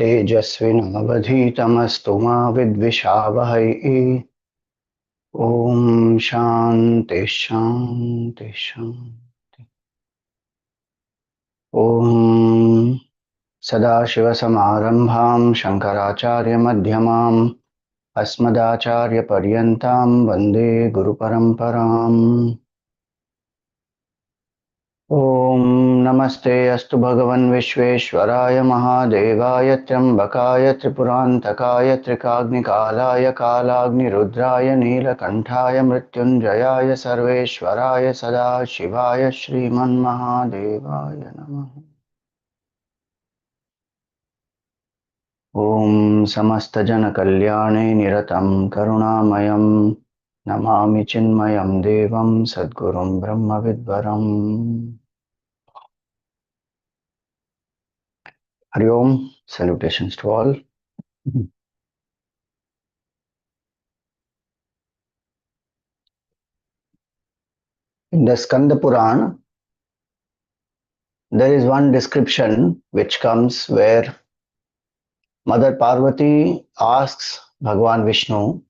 तेजस्विनावधीतमस्तु मा विद्विषावहै। ॐ शान्ति शान्ति शान्ति। ॐ सदाशिवसमारम्भां शङ्कराचार्यमध्यमाम् अस्मदाचार्यपर्यन्तां वन्दे गुरुपरम्पराम्। ॐ नमस्ते अस्तु भगवन् विश्वेश्वराय महादेवाय त्र्यम्बकाय त्रिपुरान्तकाय त्रिकाग्निकालाय कालाग्निरुद्राय नीलकण्ठाय मृत्युञ्जयाय सर्वेश्वराय सदाशिवाय श्रीमन्महादेवाय नमः। ॐ समस्तजनकल्याणे निरतं करुणामयं नमामि चिन्मयं देवं सद्गुरुं ब्रह्मविद्वरम्। Hari Om, salutations to all. In the Skanda Purana, there is one description which comes where Mother Parvati asks Bhagwan Vishnu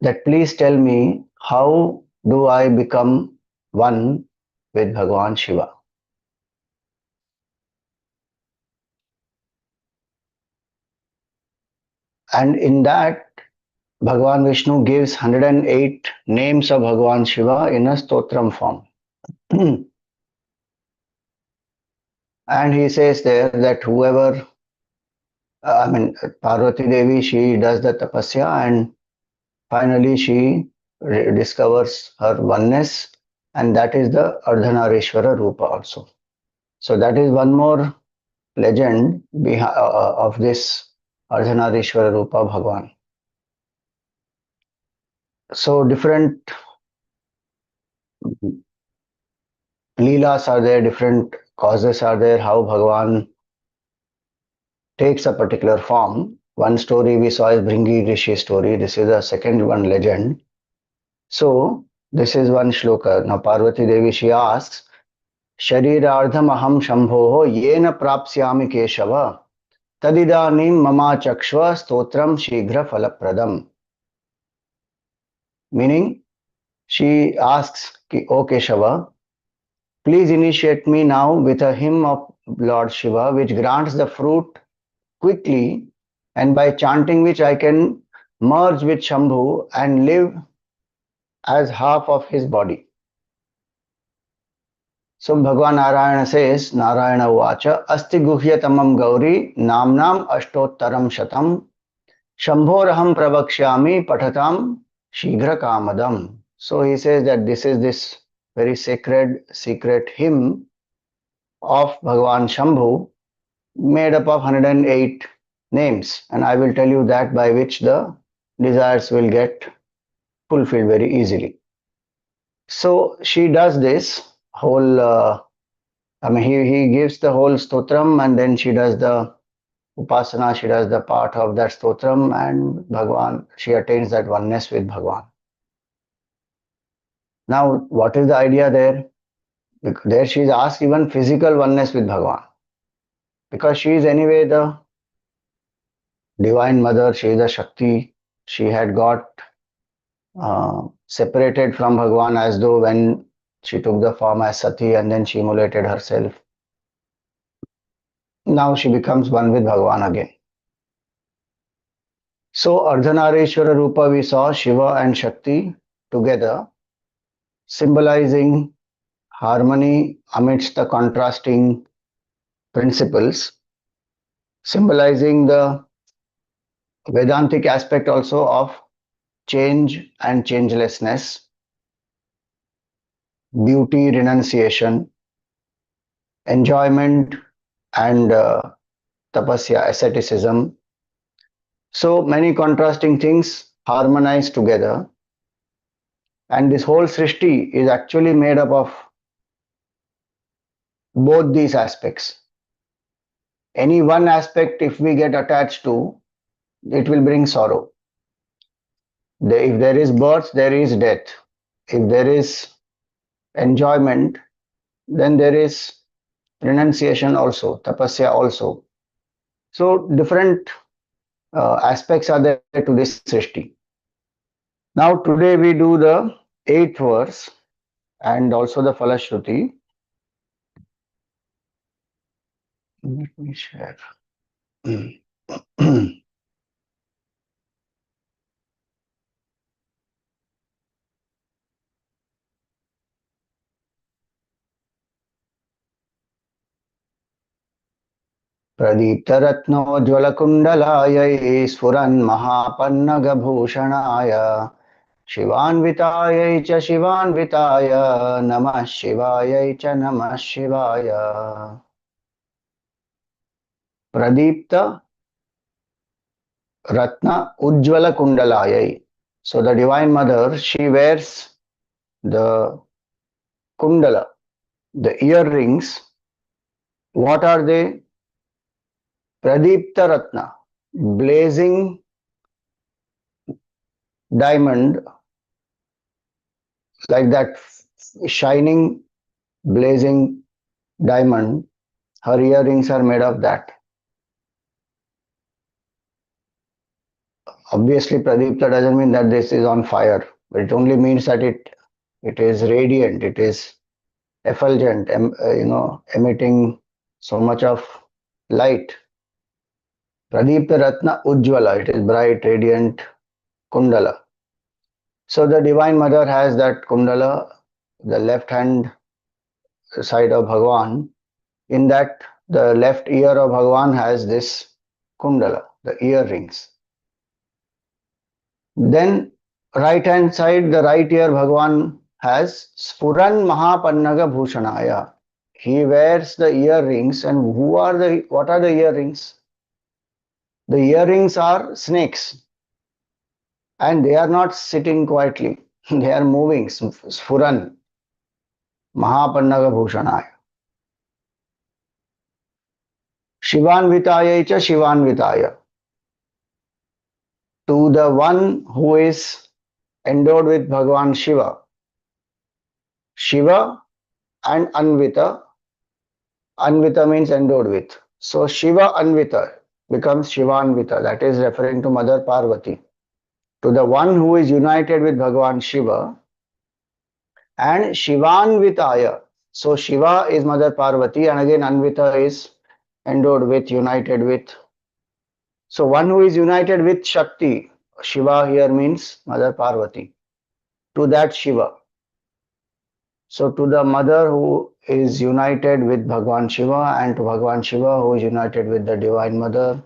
that please tell me how do I become one with Bhagwan Shiva. And in that, Bhagwan Vishnu gives 108 names of Bhagwan Shiva in a stotram form. And he says there that whoever, Parvati Devi, she does the tapasya and finally she discovers her oneness, and that is the Ardhanarishwara Rupa also. So that is one more legend of this Ardhanarishwara Rupa Bhagwan. So different leelas are there, different causes are there, how Bhagwan takes a particular form. One story we saw is Bhringi Rishi story. This is the second one legend. So this is one shloka. Now Parvati Devi, she asks, Sharirardham aham shambhoho yena prapsyami keshava tadidanim mama chakshva stotram shighra falapradam. Meaning, she asks, O Keshava, please initiate me now with a hymn of Lord Shiva which grants the fruit quickly and by chanting which I can merge with Shambhu and live as half of his body. So Bhagwan Narayana says, Narayana Uvacha, Asti Guhyatamam Gauri Namnam Ashtottaram Shatam Shambhoraham Pravakshyami Patatam Shighra Kamadam. So he says that this is this very sacred, secret hymn of Bhagwan Shambhu made up of 108 names, and I will tell you that by which the desires will get fulfilled very easily. So she does this whole, he gives the whole stotram and then she does the upasana, she does the part of that stotram and Bhagwan, she attains that oneness with Bhagwan. Now, what is the idea there? There she is asked even physical oneness with Bhagwan. Because she is anyway the Divine Mother, she is the Shakti. She had got separated from Bhagwan as though when she took the form as Sati and then she immolated herself. Now she becomes one with Bhagwan again. So Ardhanarishwara Rupa we saw Shiva and Shakti together, symbolizing harmony amidst the contrasting principles, symbolizing the Vedantic aspect also of change and changelessness, beauty, renunciation, enjoyment and tapasya, asceticism. So many contrasting things harmonized together, and this whole Srishti is actually made up of both these aspects. Any one aspect if we get attached to, it will bring sorrow. If there is birth, there is death. If there is enjoyment, then there is renunciation also, tapasya also. So different aspects are there to this Srishti. Now today we do the eighth verse and also the Falashruti. Let me share. प्रदीप्तरत्नोज्ज्वलकुण्डलायै स्फुरन्महापन्नगभूषणाय शिवान्वितायै च शिवान्विताय नमः शिवायै च नमः शिवाय प्रदीप्त Ratna Ujjvala Kundalayai. So the Divine Mother, she wears the kundala, the earrings. What are they? Pradipta Ratna, blazing diamond, like that shining, blazing diamond. Her earrings are made of that. Obviously, Pradipta doesn't mean that this is on fire, but it only means that it is radiant, it is effulgent, emitting so much of light. Pradipta Ratna Ujjvala, it is bright, radiant Kundala. So the Divine Mother has that Kundala, the left hand side of Bhagwan. In that, the left ear of Bhagwan has this Kundala, the earrings. Then, right hand side, the right ear Bhagwan has Spuran Mahapannaga Bhushanaya. He wears the earrings, and what are the earrings? The earrings are snakes, and they are not sitting quietly. They are moving. Sfuran, Mahapannaga Bhushanaya. Shivanvitaya cha Shivanvitaya. To the one who is endowed with Bhagavan Shiva. Shiva and Anvita. Anvita means endowed with. So Shiva Anvita becomes Shivanvita. That is referring to Mother Parvati. To the one who is united with Bhagavan Shiva, and Shivanvitaya. So Shiva is Mother Parvati, and again Anvita is endowed with, united with. So one who is united with Shakti, Shiva here means Mother Parvati, to that Shiva. So to the mother who is united with Bhagwan Shiva, and to Bhagwan Shiva who is united with the Divine Mother,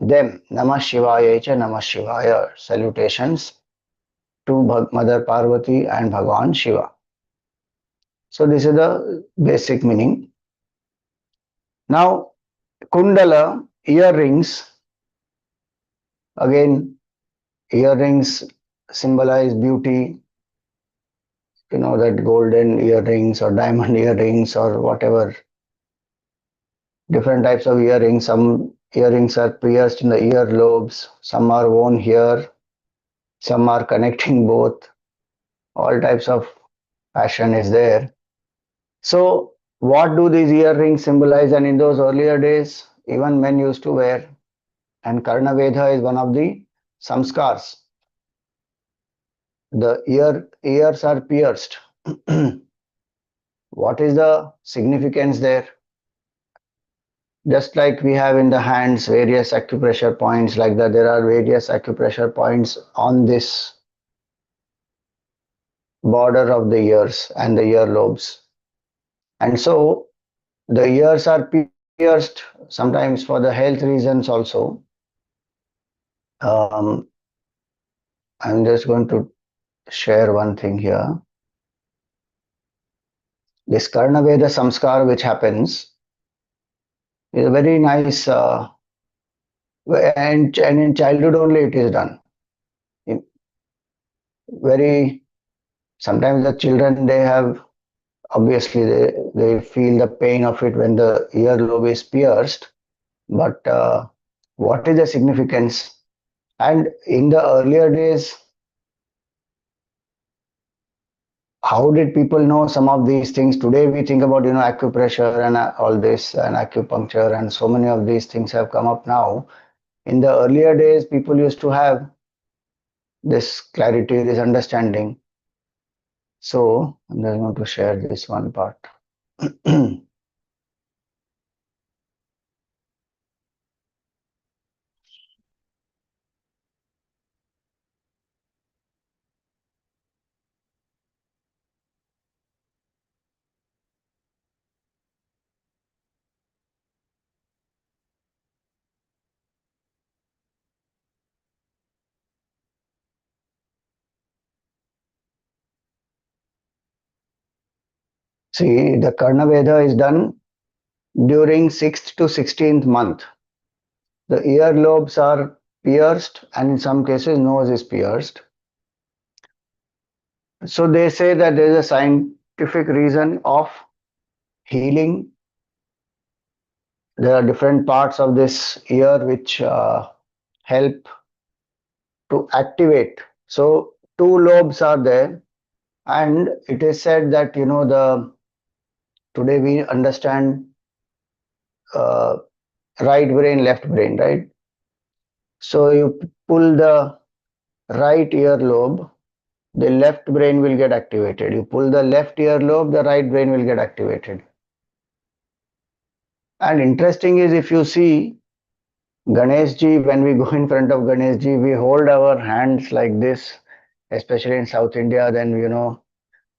them Namah Shivaya cha Namah Shivaya, salutations to Mother Parvati and Bhagwan Shiva. So this is the basic meaning. Now Kundala, earrings, again earrings symbolize beauty, that golden earrings or diamond earrings or whatever, different types of earrings. Some earrings are pierced in the earlobes, some are worn here, some are connecting both. All types of fashion is there. So what do these earrings symbolize? And in those earlier days, even men used to wear, and Karna Vedha is one of the samskars. The ears are pierced. What is the significance there? Just like we have in the hands various acupressure points, like that there are various acupressure points on this border of the ears and the earlobes. And so the ears are pierced sometimes for the health reasons also. I'm just going to share one thing here. This Karna Veda Samskar which happens is a very nice, and in childhood only it is done. Very, sometimes the children, they have, obviously they feel the pain of it when the earlobe is pierced, but what is the significance? And in the earlier days, how did people know some of these things? Today we think about, acupressure and all this and acupuncture, and so many of these things have come up now. In the earlier days, people used to have this clarity, this understanding. So I'm just going to share this one part. See, the Karna Veda is done during 6th to 16th month. The earlobes are pierced, and in some cases, nose is pierced. So they say that there is a scientific reason of healing. There are different parts of this ear which help to activate. So two lobes are there, and it is said that the today we understand uh, right brain, left brain, right? So you pull the right earlobe, the left brain will get activated. You pull the left earlobe, the right brain will get activated. And interesting is, if you see Ganesh ji, when we go in front of Ganesh ji, we hold our hands like this, especially in South India. Then you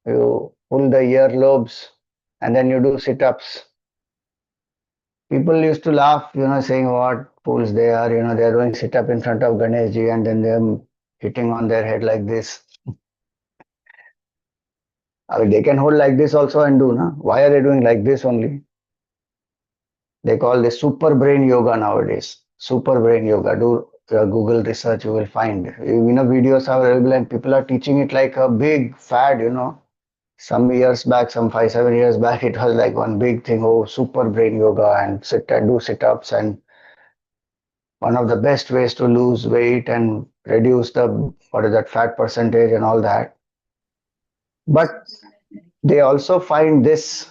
pull the earlobes and then you do sit-ups. People used to laugh, saying what fools they are. They're doing sit-up in front of Ganesh ji and then they're hitting on their head like this. I mean, they can hold like this also and do, na? Why are they doing like this only? They call this super brain yoga nowadays. Super brain yoga. Do Google research, you will find. Videos are available and people are teaching it like a big fad. Some years back, some 5, 7 years back, it was like one big thing. Oh, super brain yoga and sit and do sit-ups, and one of the best ways to lose weight and reduce the what is that fat percentage and all that. But they also find this.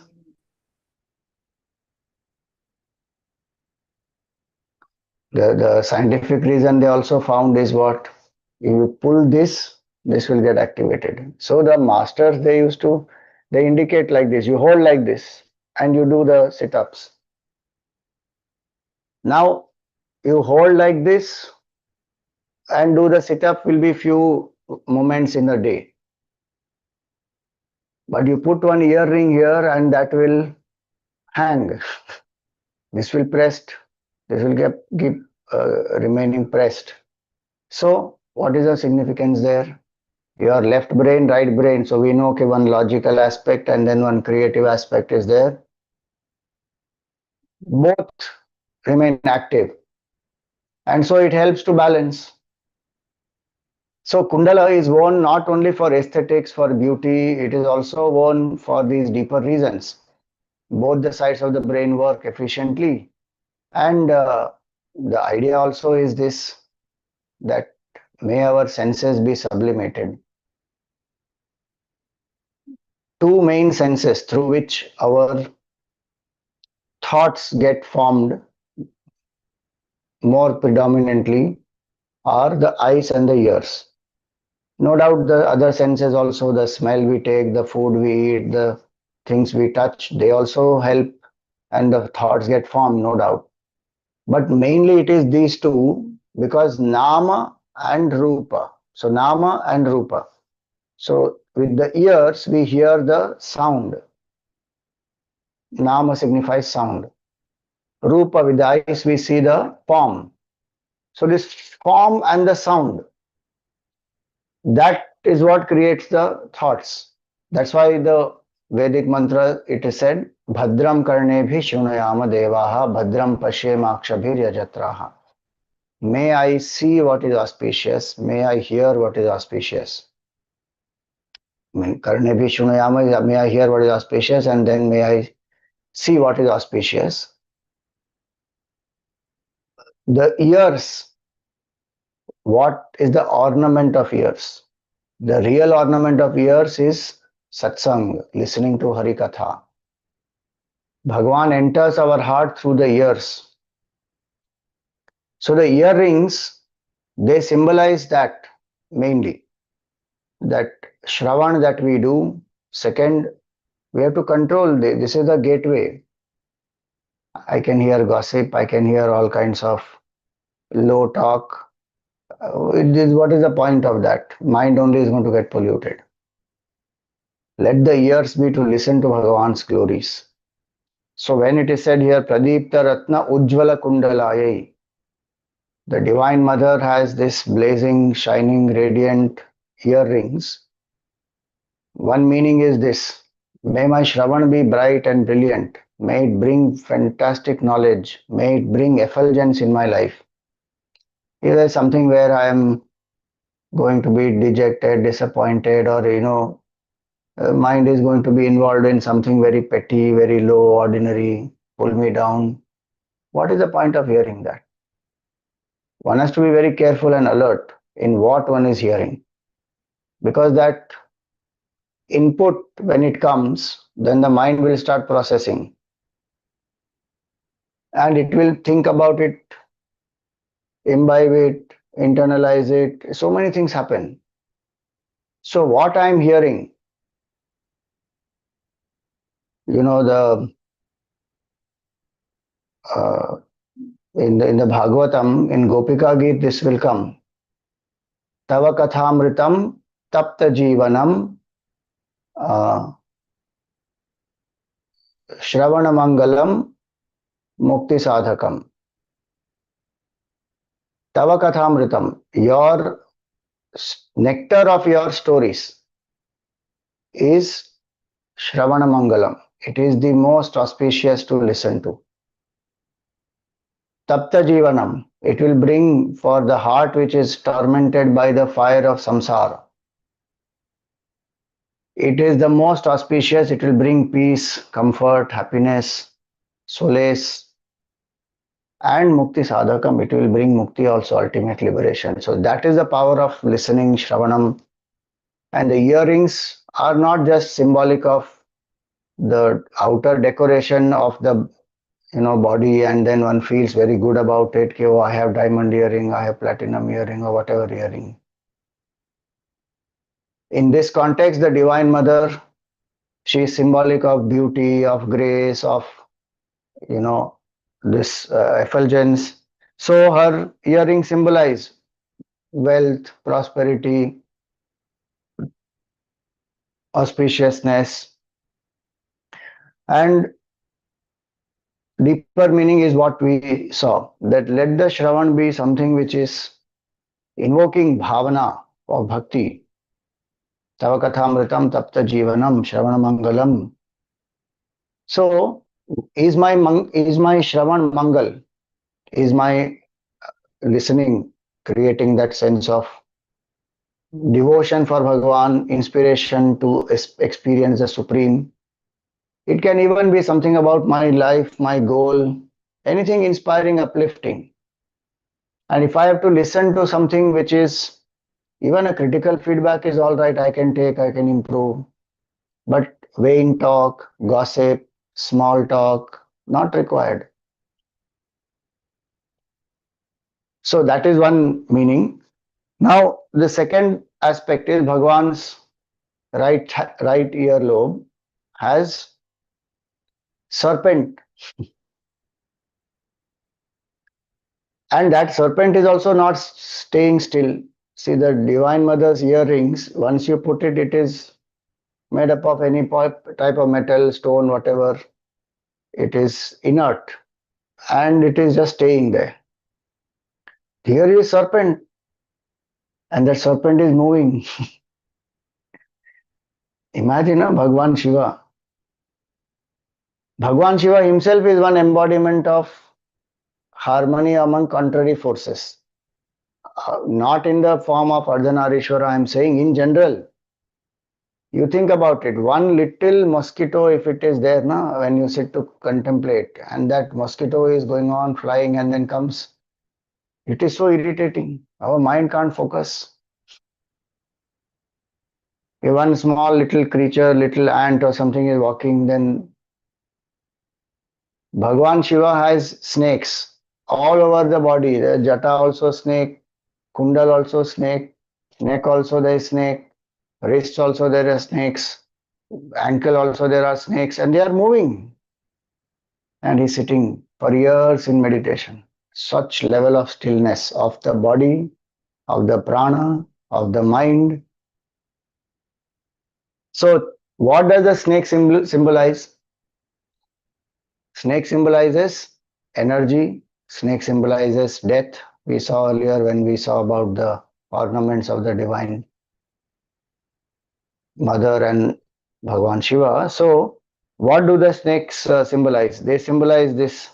The scientific reason they also found is what? You pull this will get activated. So the masters, they indicate like this, you hold like this and you do the sit-ups. Now you hold like this and do the sit-up will be few moments in a day. But you put one earring here and that will hang. This will pressed. This will keep remaining pressed. So what is the significance there? Your left brain, right brain. So we know, okay, one logical aspect and then one creative aspect is there. Both remain active. And so it helps to balance. So Kundala is worn not only for aesthetics, for beauty, it is also worn for these deeper reasons. Both the sides of the brain work efficiently. And the idea also is this, that may our senses be sublimated. Two main senses through which our thoughts get formed more predominantly are the eyes and the ears. No doubt the other senses also, the smell we take, the food we eat, the things we touch, they also help and the thoughts get formed, no doubt. But mainly it is these two, because Nama and Rupa. So Nama and Rupa. So with the ears we hear the sound. Nama signifies sound. Rupa, with the eyes we see the form. So this form and the sound, that is what creates the thoughts. That's why the Vedic mantra, it is said, Bhadram karnebhi shunayama devaha bhadram pashyemakshabhir yajatraha. May I see what is auspicious, may I hear what is auspicious. I mean, karnebhi shunayama, may I hear what is auspicious, and then may I see what is auspicious. The ears, what is the ornament of ears? The real ornament of ears is satsang, listening to Hari Katha. Bhagwan enters our heart through the ears. So the earrings, they symbolize that mainly, that Shravan that we do. Second, we have to control. This is the gateway. I can hear gossip. I can hear all kinds of low talk. What is the point of that? Mind only is going to get polluted. Let the ears be to listen to Bhagavan's glories. So when it is said here, Pradipta Ratna Ujjvala Kundalayai, the Divine Mother has this blazing, shining, radiant earrings. One meaning is this: may my Shravan be bright and brilliant. May it bring fantastic knowledge. May it bring effulgence in my life. If there is something where I am going to be dejected, disappointed, or mind is going to be involved in something very petty, very low, ordinary, pull me down. What is the point of hearing that? One has to be very careful and alert in what one is hearing, because that input, when it comes, then the mind will start processing and it will think about it, imbibe it, internalize it. So many things happen. So what I am hearing, the uh, in the Bhagavatam, in Gopika Geet, this will come. Tava kathamritam tapta jivanam Shravana mangalam mukti sadhakam. Tava kathamritam, your nectar of your stories is Shravana mangalam. It is the most auspicious to listen to. Tapta jivanam, it will bring for the heart which is tormented by the fire of samsara. It is the most auspicious, it will bring peace, comfort, happiness, solace, and mukti sadhakam, it will bring mukti also, ultimate liberation. So that is the power of listening, Shravanam. And the earrings are not just symbolic of the outer decoration of the body, and then one feels very good about it. Okay, oh, I have diamond earring, I have platinum earring, or whatever earring. In this context, the Divine Mother, she is symbolic of beauty, of grace, of this effulgence. So her earrings symbolize wealth, prosperity, auspiciousness, and deeper meaning is what we saw, that let the Shravan be something which is invoking bhavana of bhakti. Tava kathamritam tapta jivanam Shravana mangalam. So is my Shravan mangal, is my listening creating that sense of devotion for Bhagavan, inspiration to experience the Supreme. It can even be something about my life, my goal, anything inspiring, uplifting. And if I have to listen to something which is even a critical feedback is all right, I can take, I can improve. But vain talk, gossip, small talk, not required. So that is one meaning. Now, the second aspect is Bhagwan's right earlobe has serpent, and that serpent is also not staying still. See, the Divine Mother's earrings, once you put it, it is made up of any type of metal, stone, whatever. It is inert and it is just staying there. Here is serpent, and that serpent is moving. Imagine Bhagwan Shiva. Bhagwan Shiva himself is one embodiment of harmony among contrary forces. Not in the form of Ardhanarishwara, I am saying in general. You think about it, one little mosquito, if it is there, when you sit to contemplate, and that mosquito is going on flying and then comes, it is so irritating. Our mind can't focus. If one small little creature, little ant or something is walking, then Bhagwan Shiva has snakes all over the body. The Jata also snake, Kundal also snake, neck also there is snake, wrists also there are snakes, ankle also there are snakes, and they are moving. And he's sitting for years in meditation. Such level of stillness of the body, of the prana, of the mind. So, what does the snake symbolize? Snake symbolizes energy, snake symbolizes death. We saw earlier when we saw about the ornaments of the divine mother and Bhagwan Shiva. So, what do the snakes symbolize? They symbolize this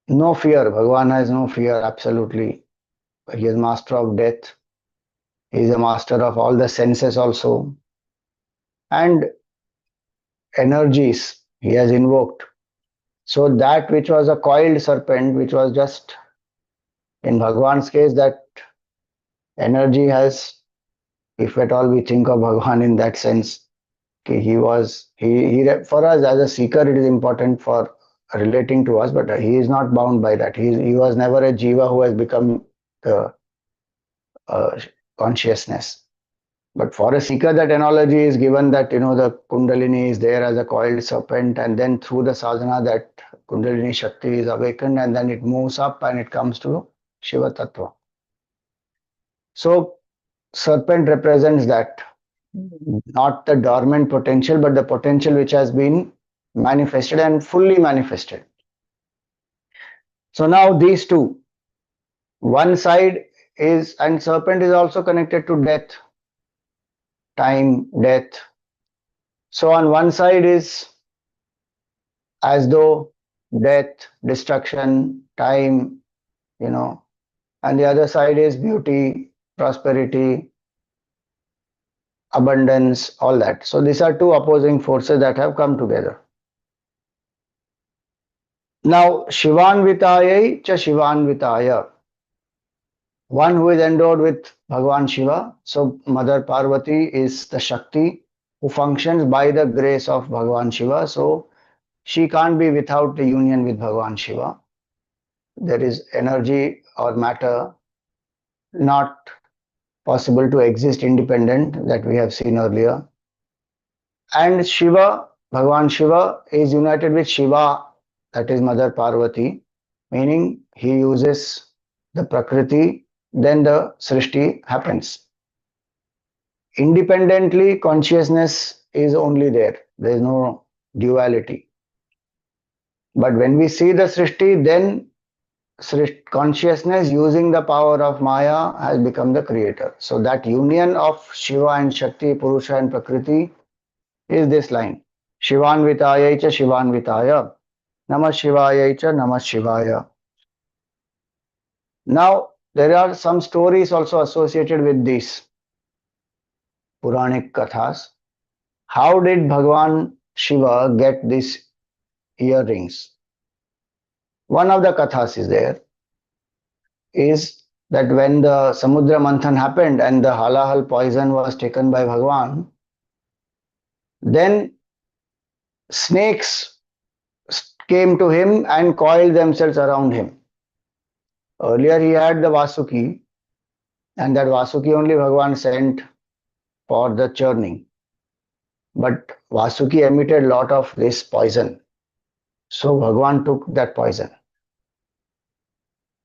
no fear. Bhagwan has no fear, absolutely. He is master of death. He is a master of all the senses also. And energies he has invoked. So that which was a coiled serpent, which was just in Bhagwan's case, that energy has, if at all we think of Bhagwan in that sense, for us as a seeker, it is important for relating to us, but he is not bound by that. He was never a jiva who has become the uh, consciousness. But for a seeker, that analogy is given that the Kundalini is there as a coiled serpent, and then through the sadhana, that Kundalini Shakti is awakened, and then it moves up and it comes to Shiva Tattva. So, serpent represents that, not the dormant potential, but the potential which has been manifested and fully manifested. So, now these two, one side is, and serpent is also connected to death, time, death. So, on one side is as though death, destruction, time, and the other side is beauty, prosperity, abundance, all that. So these are two opposing forces that have come together. Now, Shivanvitayai cha Shivanvitaya, one who is endowed with Bhagwan Shiva. So Mother Parvati is the Shakti who functions by the grace of Bhagwan Shiva. So she can't be without the union with Bhagwan Shiva. There is energy or matter not possible to exist independent, that we have seen earlier. And Shiva, Bhagwan Shiva is united with Shiva, that is Mother Parvati, meaning he uses the Prakriti, then the Srishti happens. Independently, consciousness is only there. There is no duality. But when we see the Srishti, then consciousness using the power of Maya has become the creator. So that union of Shiva and Shakti, Purusha and Prakriti is this line. Shivanvitaya cha Shivanvitaya. Namah Shivaya cha Namah Shivaya. Now, there are some stories also associated with these Puranic Kathas. How did Bhagwan Shiva get these earrings? One of the Kathas is there, is that when the Samudra Manthan happened and the halahal poison was taken by Bhagwan, then snakes came to him and coiled themselves around him. Earlier he had the Vasuki, and that Vasuki only Bhagwan sent for the churning. But Vasuki emitted a lot of this poison. So Bhagwan took that poison.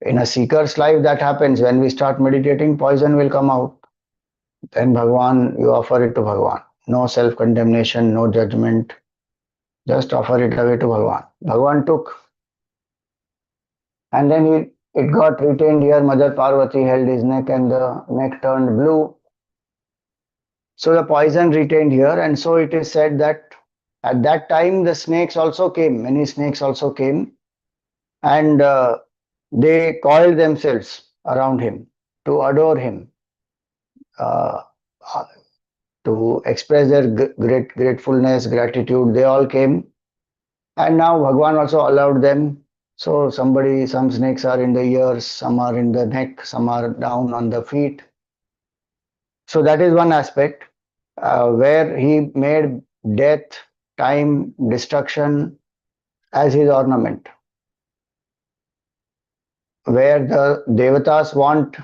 In a seeker's life, that happens. When we start meditating, poison will come out. Then Bhagwan, you offer it to Bhagwan. No self-condemnation, no judgment. Just offer it away to Bhagwan. Bhagwan took. And then it got retained here. Mother Parvati held his neck and the neck turned blue. So the poison retained here. And so it is said that at that time the snakes also came. Many snakes also came. And they coiled themselves around him to adore him, uh, to express their great gratefulness, gratitude. They all came. And now Bhagwan also allowed them. So some snakes are in the ears, some are in the neck, some are down on the feet. So that is one aspect where he made death, time, destruction as his ornament. Where the devatas want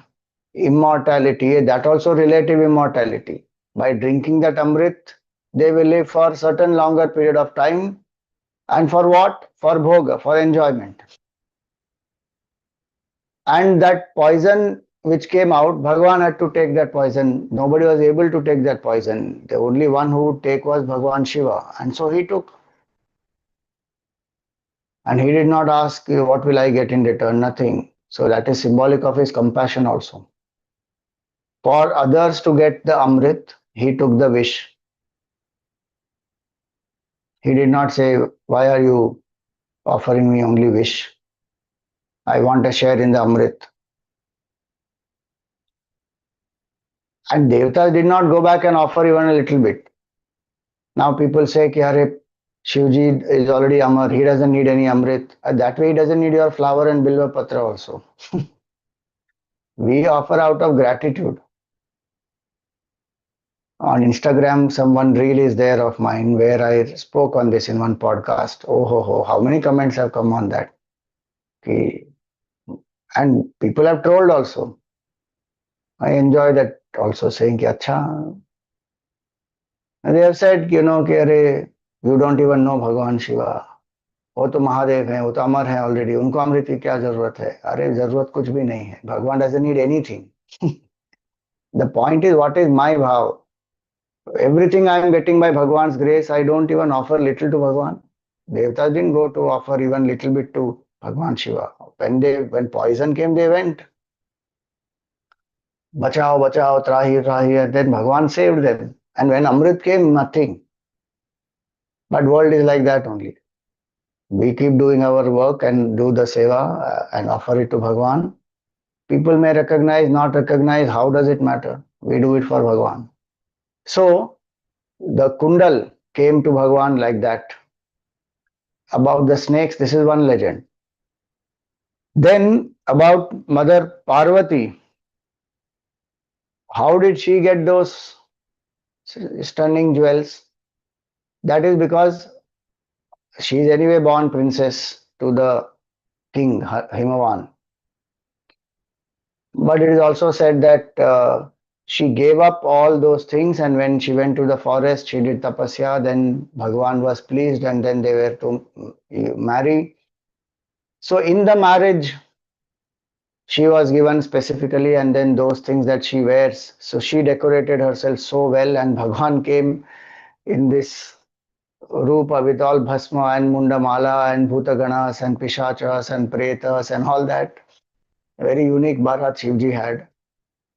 immortality, that also relative immortality. By drinking that amrit, they will live for certain longer period of time. And for what? For bhoga, for enjoyment. And that poison which came out, Bhagwan had to take that poison. Nobody was able to take that poison. The only one who would take was Bhagwan Shiva. And so he took. And he did not ask, what will I get in return? Nothing. So that is symbolic of his compassion also. For others to get the Amrit, he took the wish. He did not say, why are you offering me only wish? I want a share in the Amrit. And Devatas did not go back and offer even a little bit. Now people say, ki, Shivji is already Amar, he doesn't need any Amrit. That way he doesn't need your flower and Bilva Patra also. We offer out of gratitude. On Instagram, someone reel is there of mine where I spoke on this in one podcast. Oh, how many comments have come on that? Okay. And people have trolled also. I enjoy that also saying, ki, Acha. And they have said, कि अरे you don't even know भगवान शिवा. वो तो महादेव हैं, वो तो अमर हैं already, उनको अमृत की क्या जरूरत है? अरे जरूरत कुछ भी नहीं है. भगवान doesn't need anything. The point is, what is my bhav? Everything I am getting by Bhagwan's grace, I don't even offer little to Bhagwan. Devatas didn't go to offer even little bit to Bhagwan Shiva. When poison came, they went. Bachao, bachao, trahi, trahi, and then Bhagwan saved them. And when Amrit came, nothing. But world is like that only. We keep doing our work and do the seva and offer it to Bhagwan. People may recognize, not recognize, how does it matter? We do it for Bhagwan. So, the Kundal came to Bhagwan like that. About the snakes, this is one legend. Then about Mother Parvati, how did she get those stunning jewels? That is because she is anyway born princess to the king Himavan. But it is also said that she gave up all those things, and when she went to the forest, she did tapasya. Then Bhagwan was pleased, and then they were to marry. So in the marriage, she was given specifically, and then those things that she wears. So she decorated herself so well, and Bhagwan came in this rupa with all bhasma and mundamala and bhutaganas and pishachas and pretas and all that. Very unique Bharat Shivji had.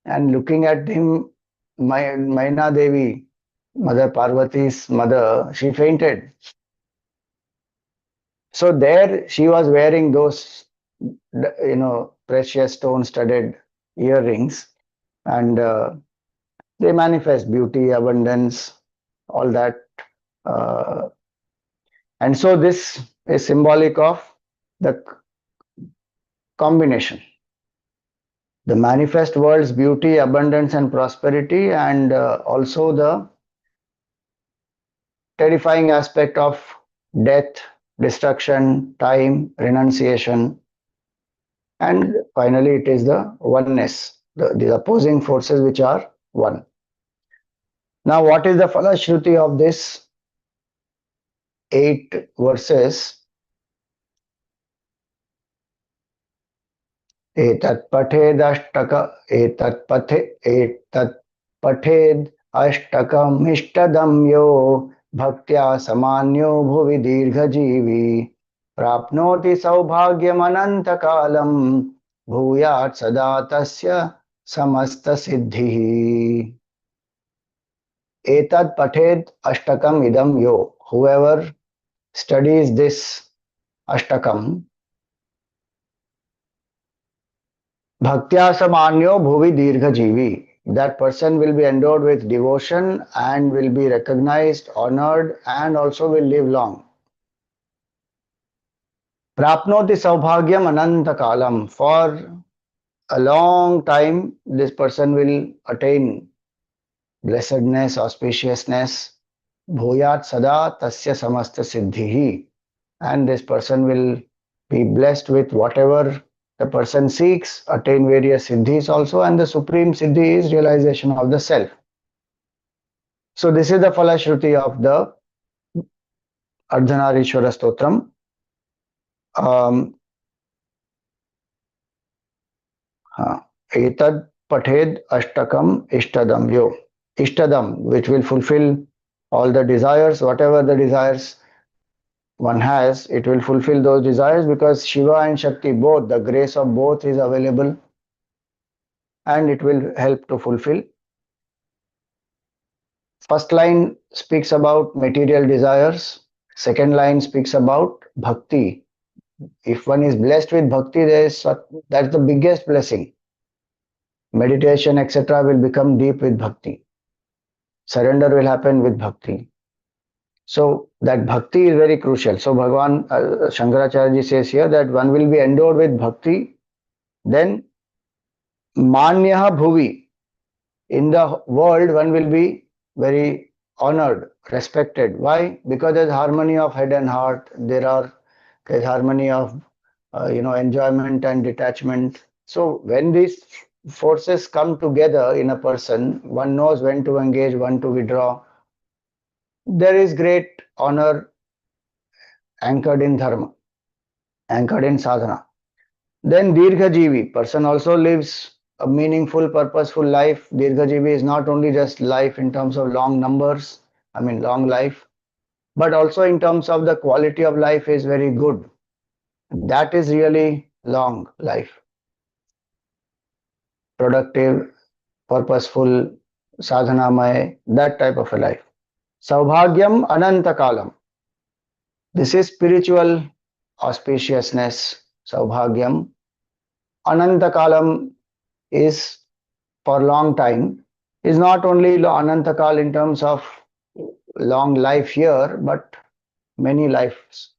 And looking at him, Maina Devi, Mother Parvati's mother, she fainted. So there she was wearing those, precious stone-studded earrings, and they manifest beauty, abundance, all that. Uh, and so this is symbolic of the combination. The manifest world's beauty, abundance, and prosperity, and also the terrifying aspect of death, destruction, time, renunciation, and finally it is the oneness, the opposing forces which are one. Now, what is the falashruti of this 8 verses? एतत् पठेदष्टक एतत् पठे एतत् पठेद अष्टकमिष्टदं यो भक्त्या समान्यो भुवि दीर्घजीवी प्राप्नोति सौभाग्यमनन्तकालं भूयात् सदा तस्य समस्तसिद्धिः. एतत् पठेद Ashtakam idam yo. Whoever studies this ashtakam, Bhaktya samanyo bhuvi dirgha jivi. That person will be endowed with devotion and will be recognized, honored, and also will live long. Prapnoti saubhagyam ananta kalam. For a long time, this person will attain blessedness, auspiciousness. Bhuyat sada tasya samasta siddhihi. And this person will be blessed with whatever the person seeks, attain various siddhis also, and the supreme siddhi is realization of the self. So this is the Falashruti of the Ardhanarishwara stotram. Um, Etad pathed ashtakam ishtadam yo. Ishtadam, which will fulfill all the desires, whatever the desires one has, it will fulfill those desires because Shiva and Shakti both, the grace of both is available and it will help to fulfill. First line speaks about material desires, second line speaks about bhakti. If one is blessed with bhakti, that's the biggest blessing. Meditation, etc., will become deep with bhakti. Surrender will happen with bhakti. So that bhakti is very crucial. So Bhagavan Shankaracharya says here that one will be endowed with bhakti, then manyah bhuvi. In the world, one will be very honored, respected. Why? Because there's harmony of head and heart. There's harmony of enjoyment and detachment. So when these forces come together in a person, one knows when to engage, when to withdraw. There is great honor anchored in dharma, anchored in sadhana. Then Dirghajivi, person also lives a meaningful, purposeful life. Dirghajivi is not only just life in terms of long numbers, long life, but also in terms of the quality of life is very good. That is really long life. Productive, purposeful, sadhanamay, that type of a life. Saubhagyam anantakalam. This is spiritual auspiciousness. Saubhagyam. Anantakalam is for long time is not only Anantakal in terms of long life here, but many lives.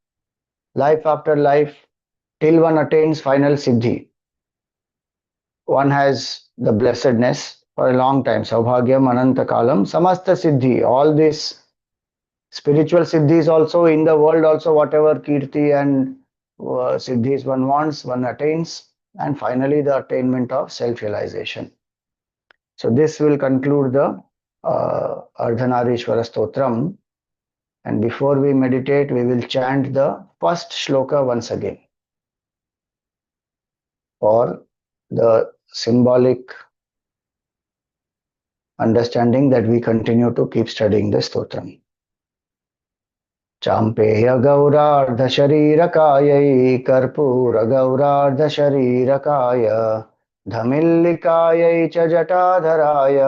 Life after life, till one attains final siddhi. One has the blessedness for a long time. Saubhagyam, Anantakalam, Samasta Siddhi. All these spiritual siddhis also in the world, also whatever kirti and siddhis one wants, one attains. And finally, the attainment of self realization. So this will conclude the Ardhanarishwara stotram. And before we meditate, we will chant the first shloka once again for the symbolic understanding that we continue to keep studying the stotram. चाम्पेय गौरार्धशरीरकायै कर्पूरगौरार्धशरीरकाय धमिल्लिकायै च जटाधराय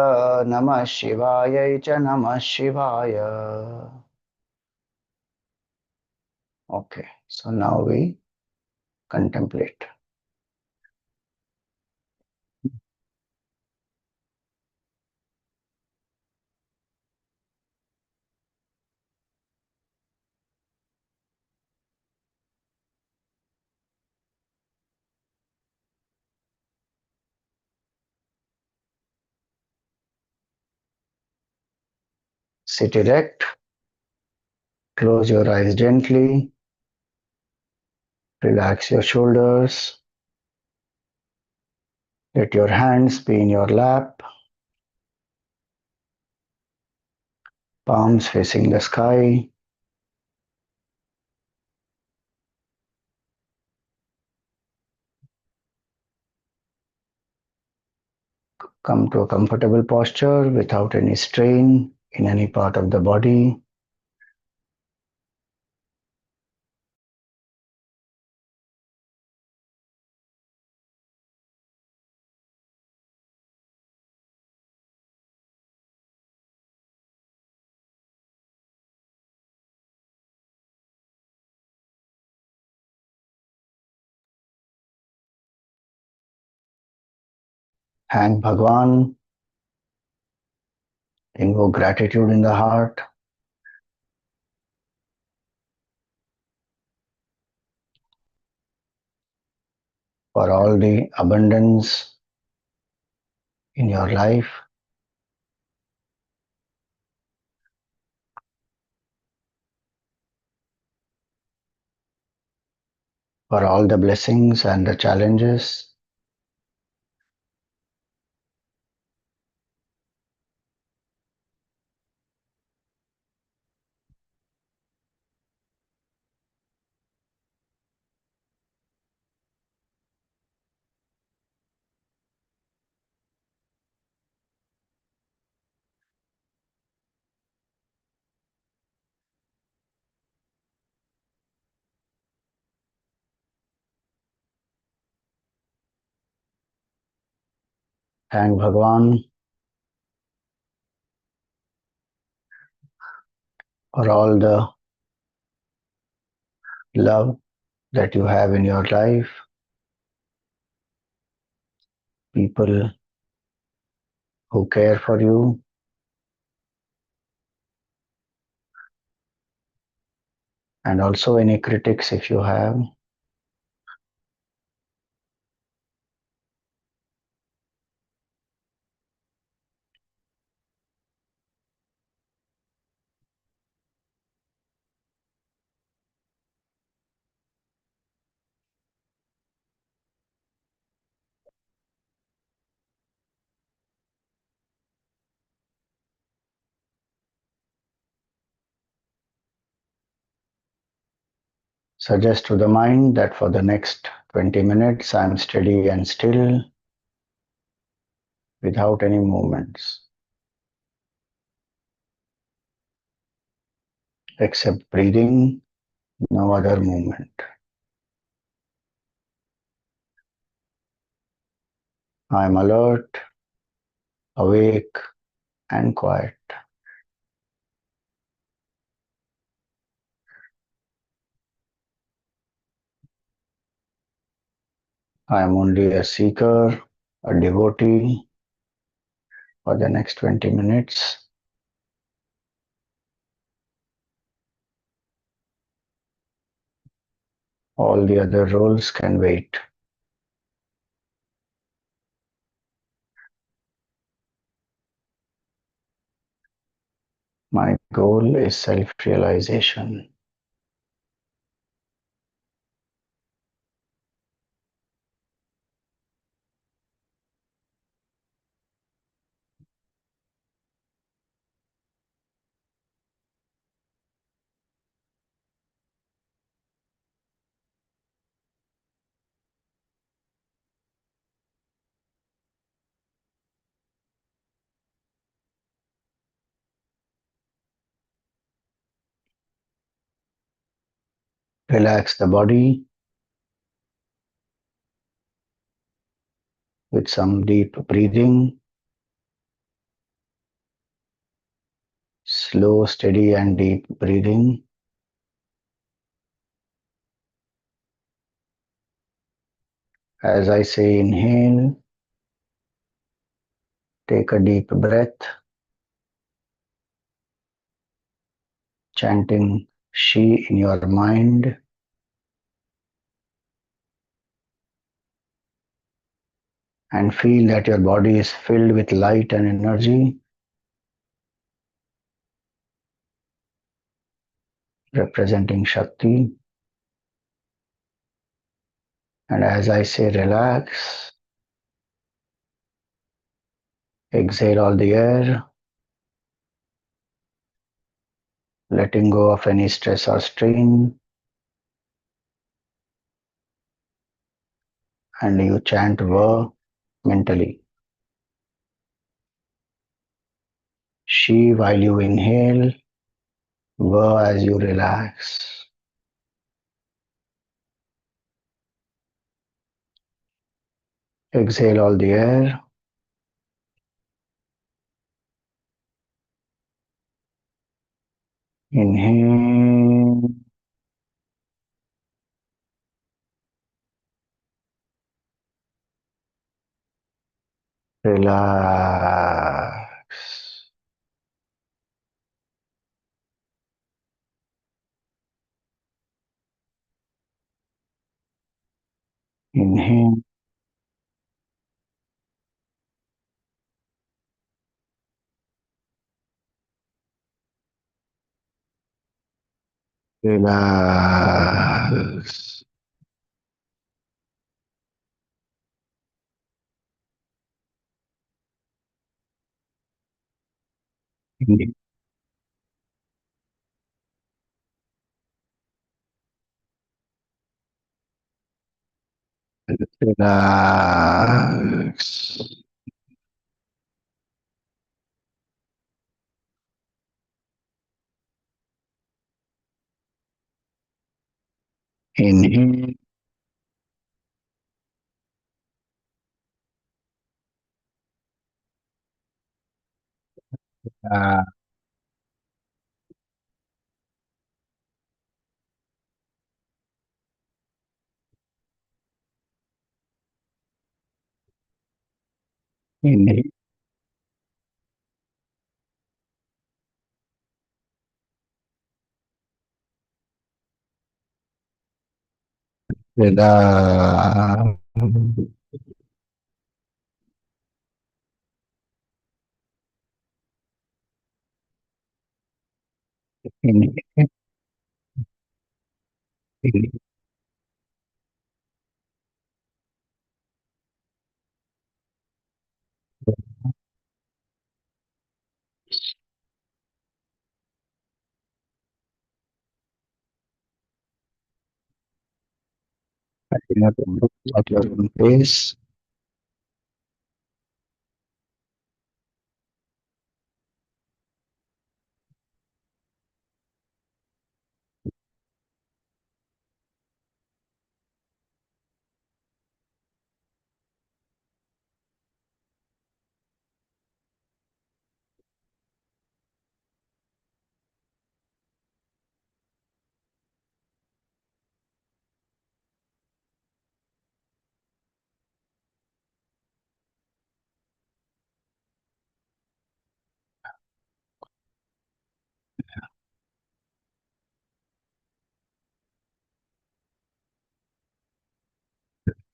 नमः शिवायै च नमः शिवाय. Okay, so now we contemplate. Sit erect, close your eyes gently, relax your shoulders, let your hands be in your lap, palms facing the sky. Come to a comfortable posture without any strain in any part of the body. Thank Bhagwan. Invoke gratitude in the heart. For all the abundance in your life. for all the blessings and the challenges. Thank Bhagwan for all the love that you have in your life, people who care for you, and also any critics if you have. Suggest to the mind that for the next 20 minutes I am steady and still without any movements except breathing, no other movement. I am alert, awake, and quiet. I am only a seeker, a devotee for the next 20 minutes. All the other roles can wait. My goal is self-realization. Relax the body with some deep breathing, slow, steady, and deep breathing. As I say, inhale, take a deep breath, chanting Shi in your mind. And feel that your body is filled with light and energy, representing Shakti. And as I say, relax, exhale all the air, letting go of any stress or strain. And you chant Va mentally. Shi while you inhale, Va as you relax. Exhale all the air. Inhale. Relax. Inhale. Relax. Indeed. Relax. Inhale. Uh, Inhale. Relax. Inhale. Inhale. Look at your own face.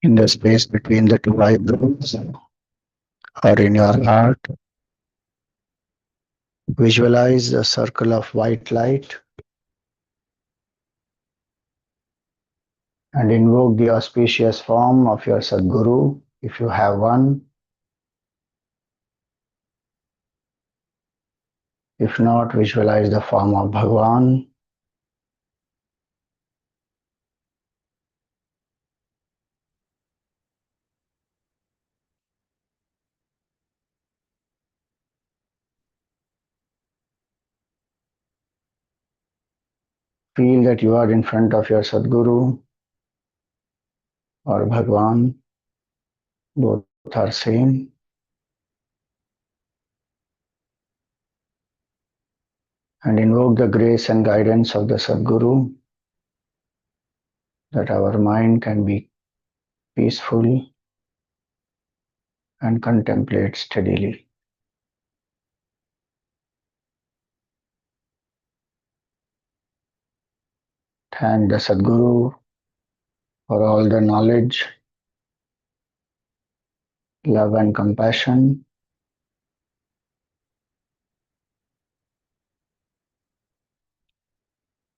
In the space between the two eyebrows or in your heart, visualize a circle of white light and invoke the auspicious form of your Sadguru if you have one. If not, visualize the form of Bhagwan. Feel that you are in front of your Sadguru or Bhagwan. Both are same. And invoke the grace and guidance of the Sadguru that our mind can be peaceful and contemplate steadily. Thank the Sadguru for all the knowledge, love, and compassion.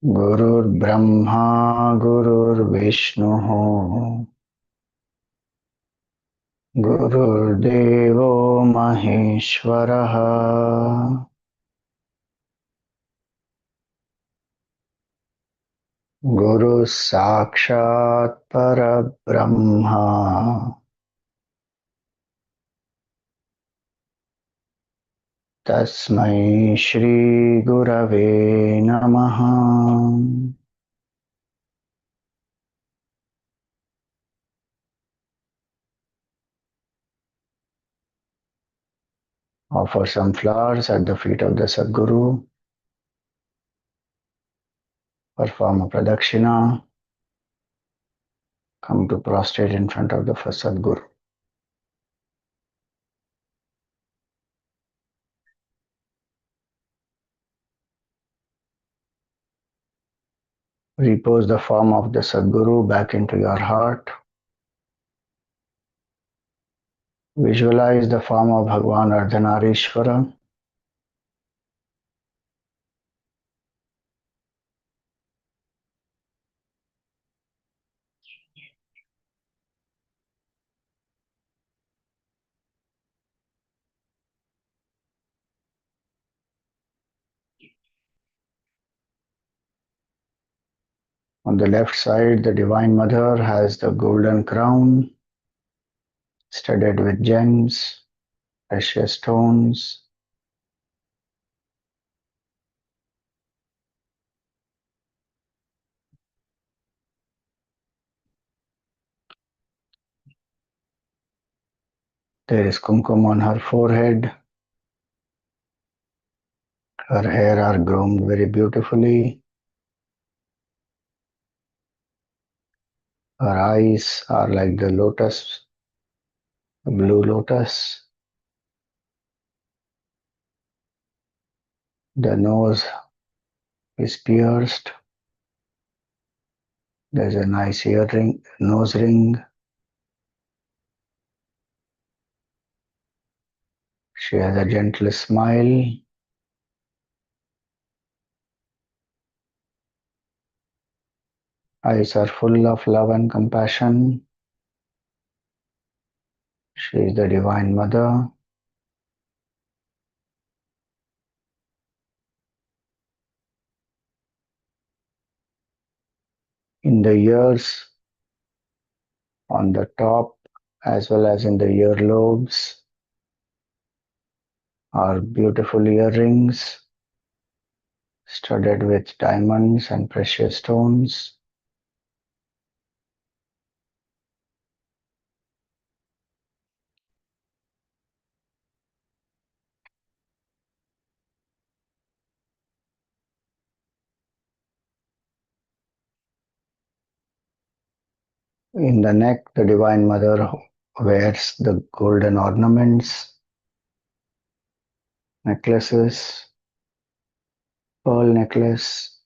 Gurur Brahma, Gurur Vishnu, Gurur Devo Maheshwaraha, Guru Sakshat Parabrahma, Tasmai Shri Gurave Namaha. Offer some flowers at the feet of the Sadguru. Perform a pradakshina. Come to prostrate in front of the first Sadguru. Repose the form of the Sadguru back into your heart. Visualize the form of Bhagwan Ardhanarishwara. On the left side, the Divine Mother has the golden crown studded with gems, precious stones. There is kumkum on her forehead. Her hair are groomed very beautifully. Her eyes are like the lotus, the blue lotus. The nose is pierced. There's a nice earring, nose ring. She has a gentle smile. Eyes are full of love and compassion. She is the Divine Mother. In the ears, on the top, as well as in the earlobes, are beautiful earrings studded with diamonds and precious stones. In the neck, the Divine Mother wears the golden ornaments, necklaces, pearl necklace.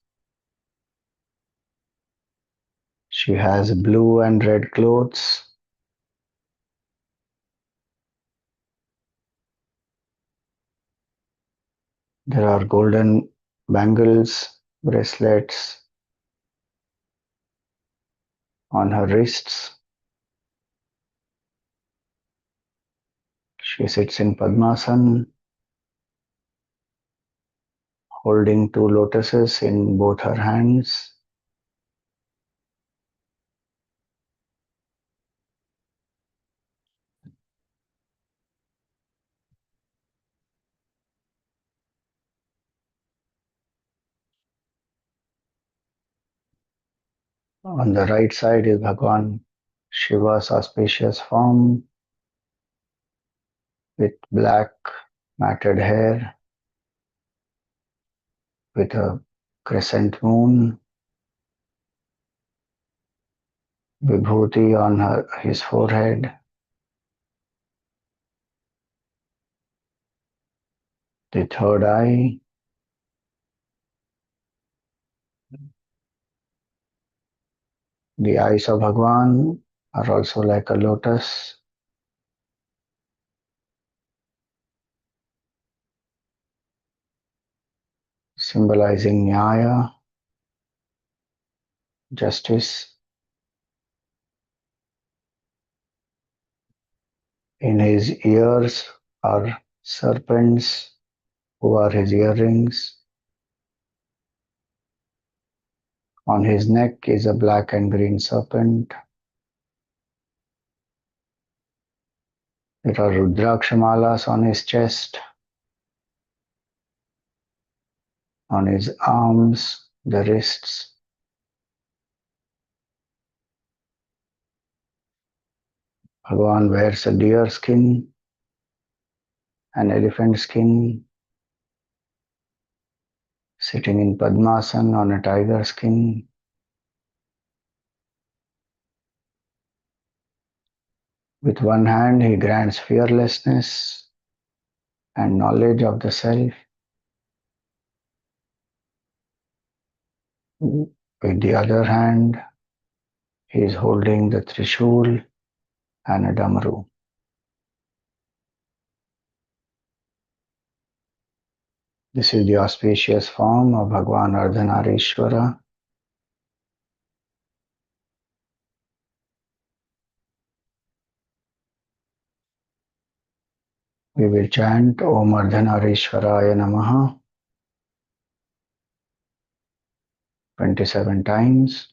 She has blue and red clothes. There are golden bangles, bracelets on her wrists. She sits in Padmasana, holding two lotuses in both her hands. On the right side is Bhagwan Shiva's auspicious form with black matted hair, with a crescent moon, vibhuti on his forehead, the third eye. The eyes of Bhagwan are also like a lotus, symbolizing Nyaya, justice. In his ears are serpents, who are his earrings. On his neck is a black and green serpent. There are Rudraksha on his chest. On his arms, the wrists. Bhagavan wears a deer skin, an elephant skin, sitting in Padmasana on a tiger skin. With one hand, he grants fearlessness and knowledge of the self. With the other hand, he is holding the Trishul and a Damaru. This is the auspicious form of Bhagwan Ardhanarishwara. We will chant Om Ardhanarishwaraya Namaha 27 times.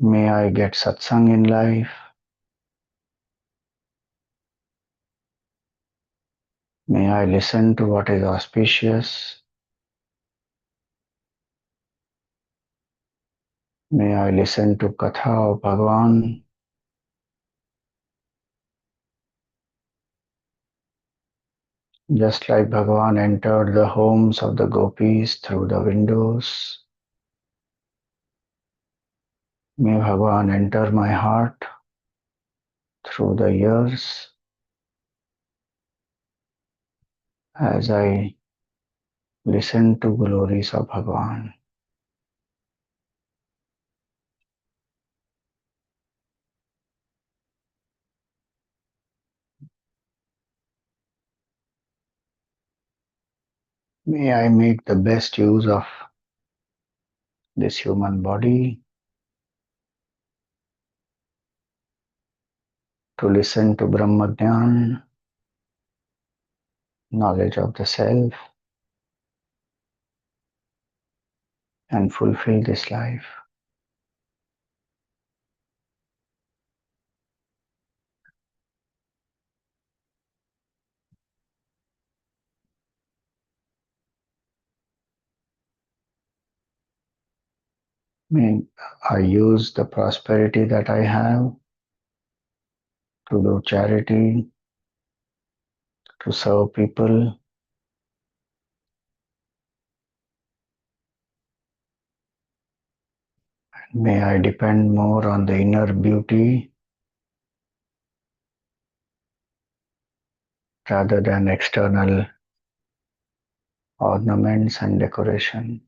May I get satsang in life. May I listen to what is auspicious. May I listen to Katha of Bhagavan. Just like Bhagavan entered the homes of the gopis through the windows, may Bhagavan enter my heart through the ears as I listen to glories of Bhagavan. May I make the best use of this human body to listen to Brahmagyan, knowledge of the self, and fulfill this life. May I use the prosperity that I have to do charity, to serve people. May I depend more on the inner beauty rather than external ornaments and decoration.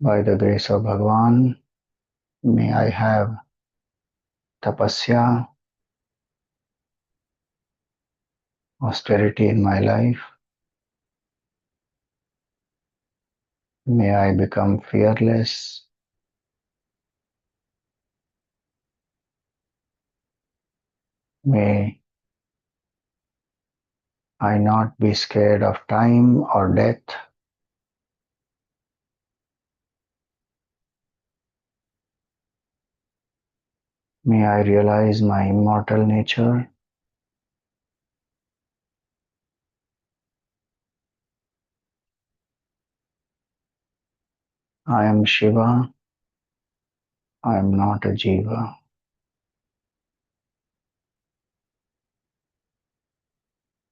By the grace of Bhagavan, may I have tapasya, austerity in my life. May I become fearless. May I not be scared of time or death. May I realize my immortal nature. I am Shiva. I am not a Jiva.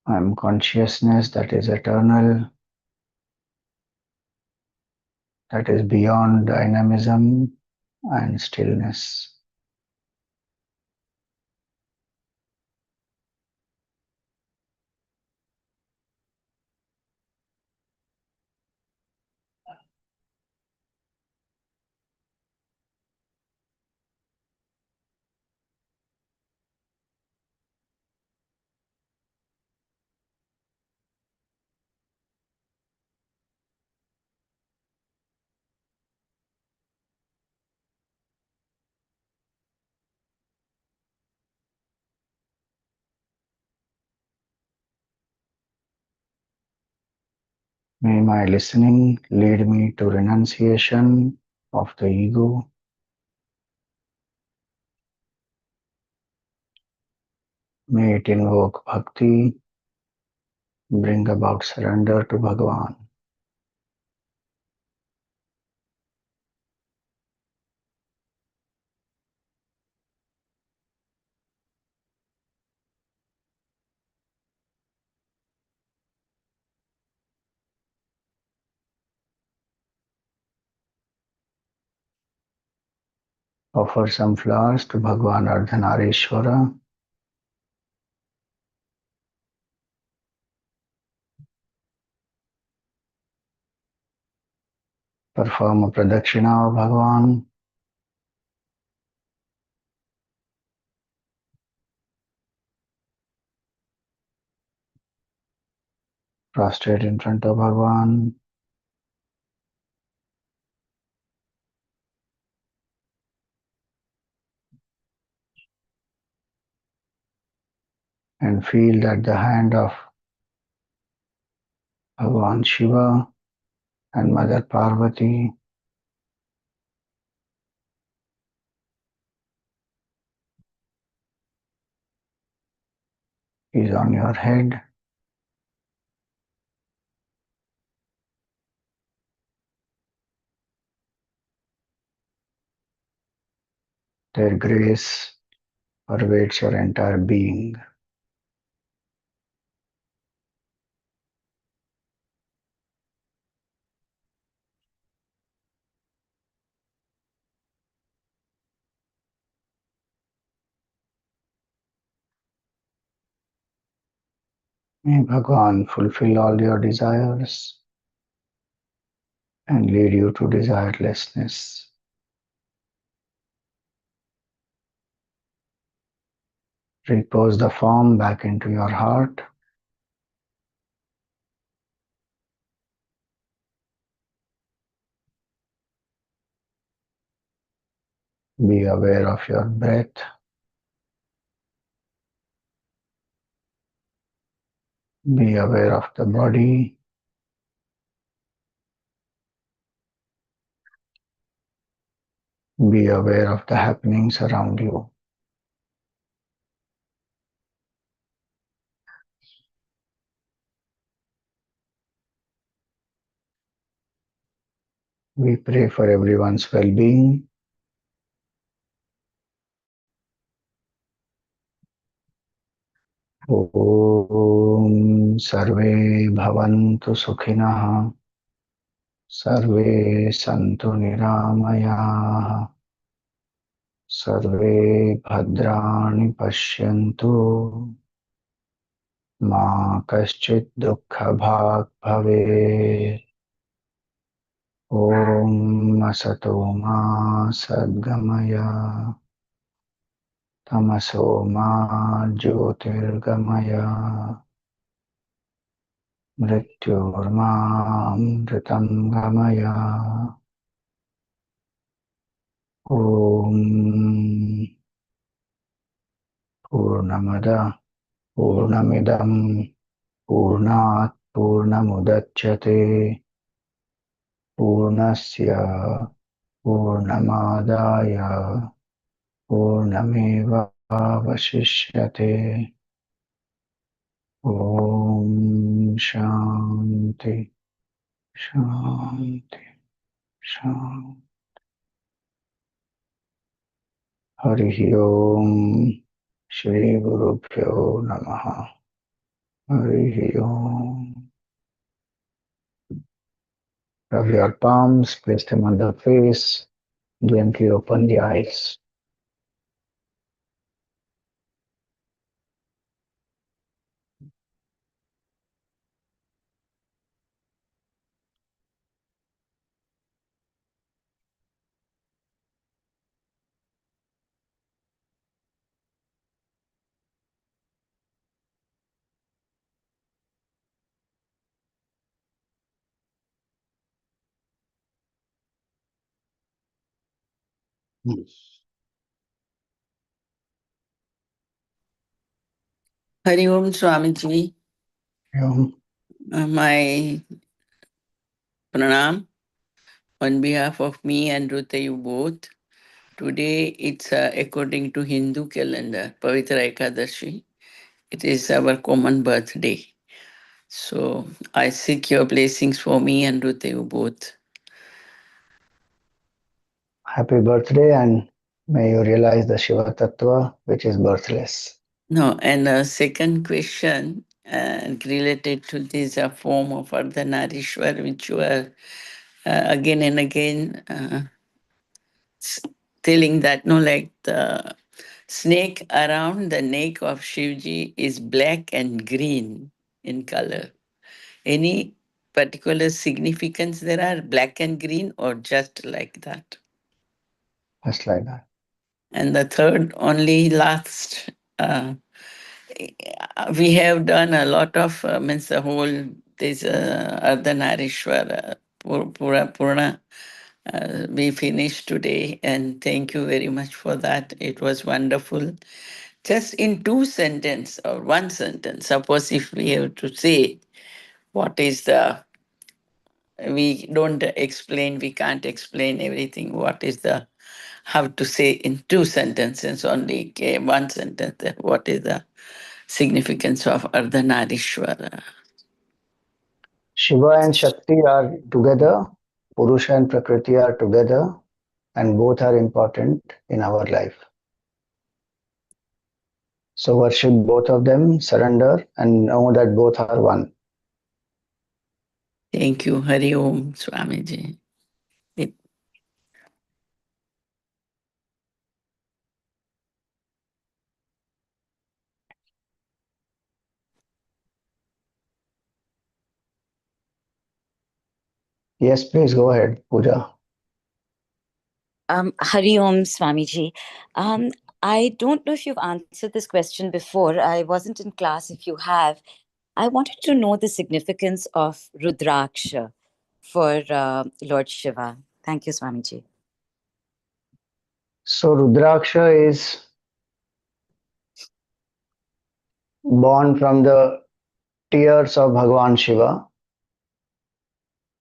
I am consciousness that is eternal, that is beyond dynamism and stillness. May my listening lead me to renunciation of the ego. May it invoke bhakti, bring about surrender to Bhagavan. Offer some flowers to Bhagavan Ardhanarishwara. Perform a pradakshina of Bhagavan. Prostrate in front of Bhagavan. and feel that the hand of Bhagavan Shiva and Mother Parvati is on your head. Their grace pervades your entire being. May Bhagavan fulfill all your desires and lead you to desirelessness. Repose the form back into your heart. Be aware of your breath. Be aware of the body. Be aware of the happenings around you. We pray for everyone's well-being. Om Sarve Bhavantu Sukhinah. Sarve Santu Niramayah. Sarve Bhadrani Pashyantu. Ma Kaschit Dukkha Bhag Bhave. Om Asato Ma Sadgamaya. Tamaso Ma Jyotirgamaya. Mrityormamritam gamaya. Om Purnamada Purnamidam Purnat Purnamudachyate Purnasya Purnamadaya Purnameva Vasishyate. Om Shanti Shanti Shanti. Hari Om. Shri Guru Pyo Namaha. Hari Om. Rub your palms, place them on the face, gently open the eyes. Hari Om Swamiji, Om. My pranam on behalf of me and Rutayu both. Today it's according to Hindu calendar, Pavitra Ekadashi. It is our common birthday. So I seek your blessings for me and Rutayu both. Happy birthday, and may you realize the Shiva Tattva, which is birthless. No, and second question related to this form of Ardhanarishwara, which you are again and again telling that, no, like the snake around the neck of Shivji is black and green in color. Any particular significance there are, black and green, or just like that? Just like that. And the third, only last, we have done a lot of, means the whole, this Ardhanarishwara, Purna, we finished today, and thank you very much for that. It was wonderful. just in two sentence or one sentence, suppose if we have to say what is the, we don't explain, we can't explain everything, what is the, how to say in two sentences only, okay, one sentence, what is the significance of Ardhanarishwara? Shiva and Shakti are together, Purusha and Prakriti are together, and both are important in our life. So worship both of them, surrender, and know that both are one. Thank you. Hari Om, Swamiji. Yes, please go ahead, Pooja. Hari Om, Swamiji. I don't know if you've answered this question before. I wasn't in class. If you have, I wanted to know the significance of Rudraksha for Lord Shiva. Thank you, Swamiji. So Rudraksha is born from the tears of Bhagavan Shiva.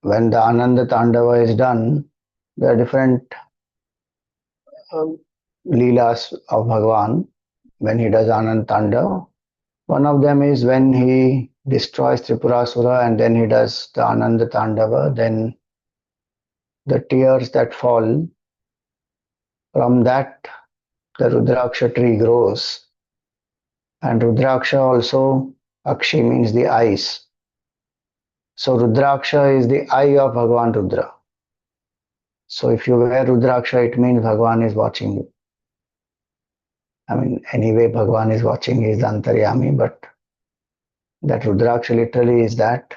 When the Ananda Tandava is done, there are different Leelas of Bhagavan when he does Ananda Tandava. One of them is when he destroys Tripurasura and then he does the Ananda Tandava, then the tears that fall, from that the Rudraksha tree grows. And Rudraksha also, Akshi means the eyes. So Rudraksha is the eye of Bhagavan Rudra. So if you wear Rudraksha, it means Bhagavan is watching you. I mean, anyway, Bhagavan is watching, he is Antaryami, but that Rudraksha literally is that.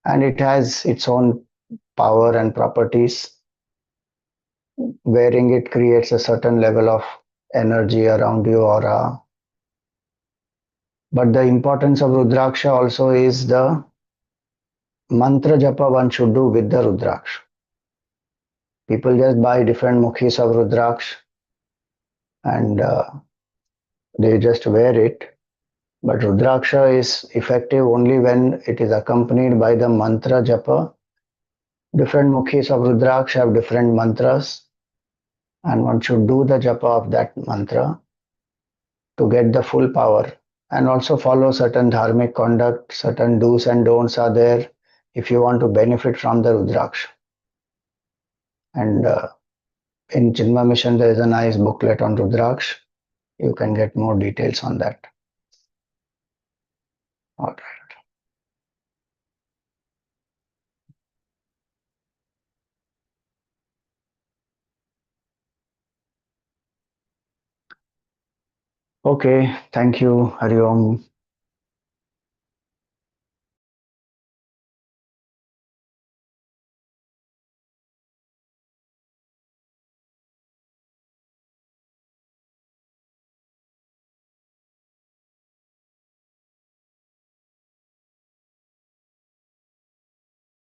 And it has its own power and properties. Wearing it creates a certain level of energy around your aura. But the importance of Rudraksha also is the mantra japa one should do with the Rudraksha. People just buy different mukhis of Rudraksha and they just wear it. But Rudraksha is effective only when it is accompanied by the mantra japa. Different mukhis of Rudraksha have different mantras, and one should do the japa of that mantra to get the full power, and also follow certain dharmic conduct, certain do's and don'ts are there if you want to benefit from the Rudraksha. And in Chinma Mission, there is a nice booklet on Rudraksha. You can get more details on that. All right. Okay, thank you, Hari Om.